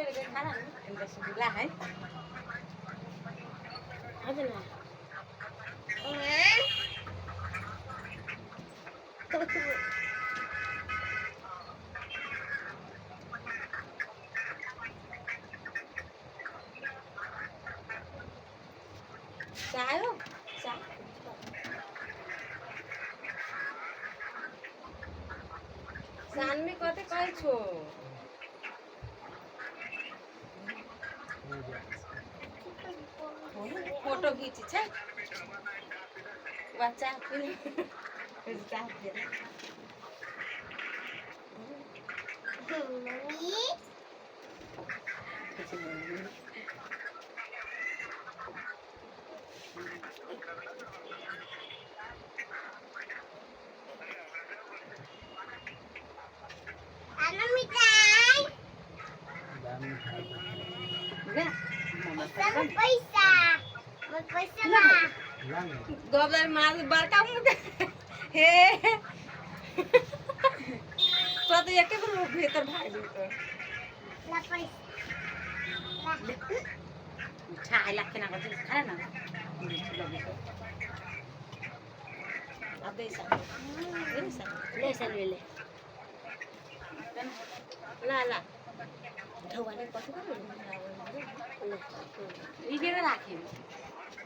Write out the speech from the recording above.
रे खाना इनका सुला है হবে না चायो चा सानमी कते कहै छो फोटो खींची छे बच्चा फिर चा फिर गोबर मार बड़का मुंह हे तो एक एक लोग भीतर भाग जतो छाई लाके ना कर खाना ना अब दे सा ले सन ले ला ला धवाले कथि कर इबे राखे